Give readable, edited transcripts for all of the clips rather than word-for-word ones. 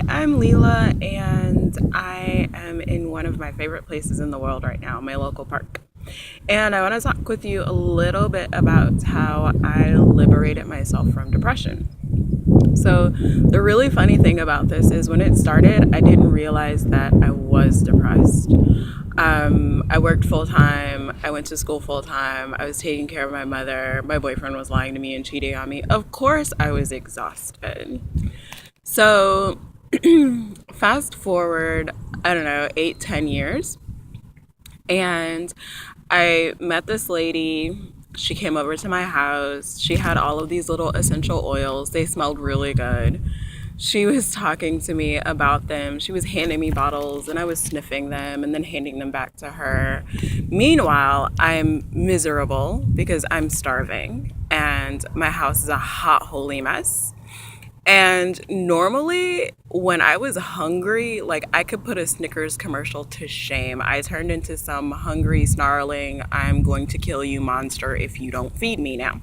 Hi, I'm Leela, and I am in one of my favorite places in the world right now, my local park. And I want to talk with you a little bit about how I liberated myself from depression. So, the really funny thing about this is when it started, I didn't realize that I was depressed. I worked full time. I went to school full time. I was taking care of my mother. My boyfriend was lying to me and cheating on me. Of course, I was exhausted. So, fast forward, I don't know, 8, 10 years, and I met this lady. She came over to my house. She had all of these little essential oils. They smelled really good. She was talking to me about them. She was handing me bottles, and I was sniffing them and then handing them back to her. Meanwhile, I'm miserable because I'm starving, and my house is a hot, holy mess. And normally, when I was hungry, like I could put a Snickers commercial to shame. I turned into some hungry, snarling, I'm going to kill you monster if you don't feed me now.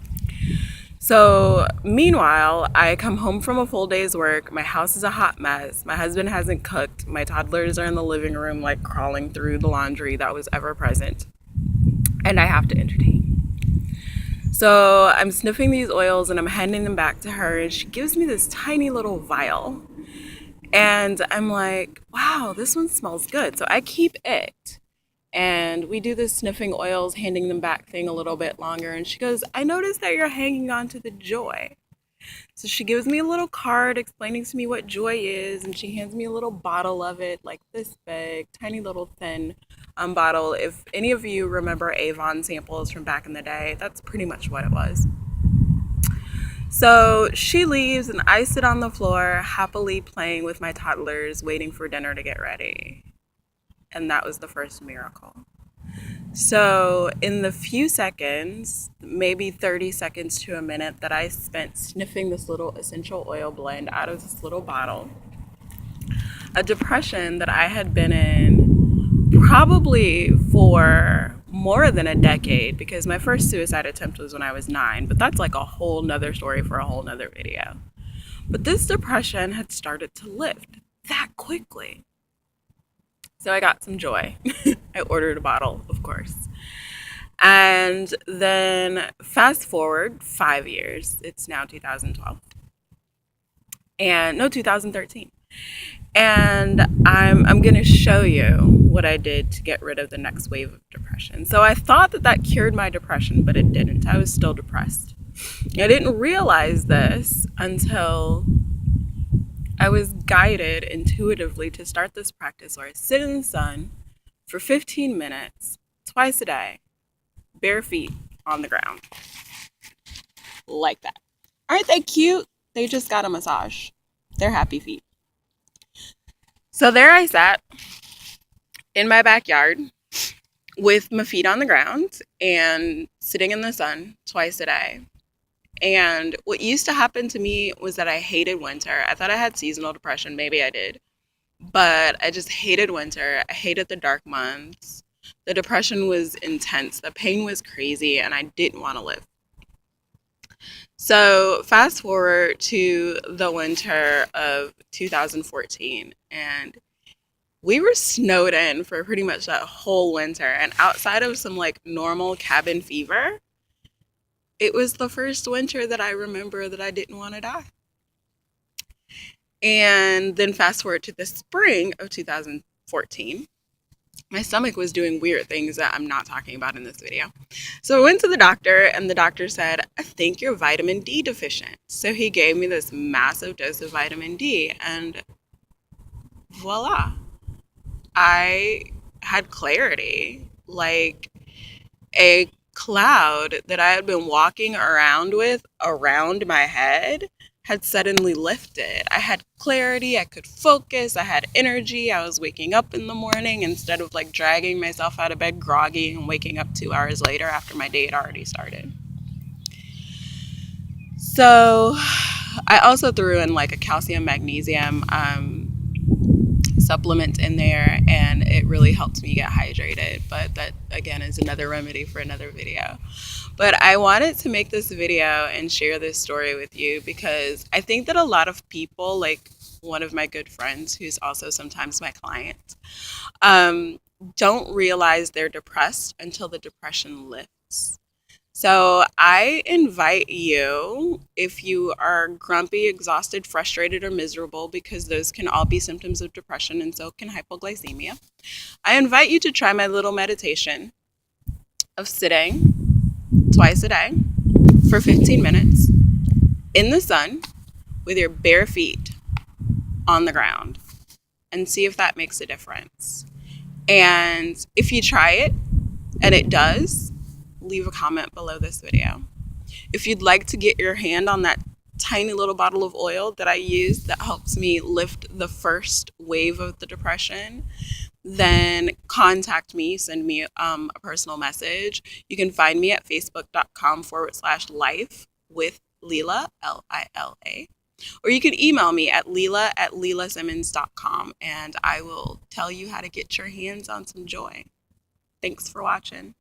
So, meanwhile, I come home from a full day's work. My house is a hot mess. My husband hasn't cooked. My toddlers are in the living room, like crawling through the laundry that was ever present. And I have to entertain. So I'm sniffing these oils and I'm handing them back to her, and she gives me this tiny little vial. And I'm like, wow, this one smells good. So I keep it. And we do this sniffing oils, handing them back thing a little bit longer. And she goes, I noticed that you're hanging on to the joy. So she gives me a little card explaining to me what joy is. And she hands me a little bottle of it, like this big, tiny little thin bottle. If any of you remember Avon samples from back in the day, that's pretty much what it was. So she leaves, and I sit on the floor, happily playing with my toddlers, waiting for dinner to get ready. And that was the first miracle. So, in the few seconds, maybe 30 seconds to a minute, that I spent sniffing this little essential oil blend out of this little bottle, a depression that I had been in probably for more than a decade, because my first suicide attempt was when I was 9, but that's like a whole nother story for a whole nother video. But this depression had started to lift that quickly. So I got some joy. I ordered a bottle, of course. And then fast forward 5 years, it's now 2012. And no, 2013. And I'm going to show you what I did to get rid of the next wave of depression. So I thought that that cured my depression, but it didn't. I was still depressed. I didn't realize this until I was guided intuitively to start this practice where I sit in the sun for 15 minutes, twice a day, bare feet on the ground, like that. Aren't they cute? They just got a massage. They're happy feet. So there I sat in my backyard with my feet on the ground and sitting in the sun twice a day. And what used to happen to me was that I hated winter. I thought I had seasonal depression. Maybe I did. But I just hated winter. I hated the dark months. The depression was intense. The pain was crazy, and I didn't want to live. So fast forward to the winter of 2014, and we were snowed in for pretty much that whole winter. And outside of some like normal cabin fever, it was the first winter that I remember that I didn't want to die. And then fast forward to the spring of 2014, my stomach was doing weird things that I'm not talking about in this video. So I went to the doctor, and the doctor said, I think you're vitamin D deficient. So he gave me this massive dose of vitamin D, and voila, I had clarity, like a cloud that I had been walking around with around my head had suddenly lifted. I had clarity, I could focus, I had energy. I was waking up in the morning instead of like dragging myself out of bed groggy and waking up 2 hours later after my day had already started. So I also threw in like a calcium magnesium supplement in there, and it really helped me get hydrated. But that again is another remedy for another video. But I wanted to make this video and share this story with you because I think that a lot of people like one of my good friends who's also sometimes my client, um, don't realize they're depressed until the depression lifts. So I invite you, if you are grumpy, exhausted, frustrated, or miserable, because those can all be symptoms of depression and so can hypoglycemia, I invite you to try my little meditation of sitting twice a day for 15 minutes in the sun with your bare feet on the ground and see if that makes a difference. And if you try it and it does, leave a comment below this video. If you'd like to get your hand on that tiny little bottle of oil that I use that helps me lift the first wave of the depression, then contact me, send me a personal message. You can find me at facebook.com/life with Lila, Lila. Or you can email me at lila@lilasimmons.com and I will tell you how to get your hands on some joy. Thanks for watching.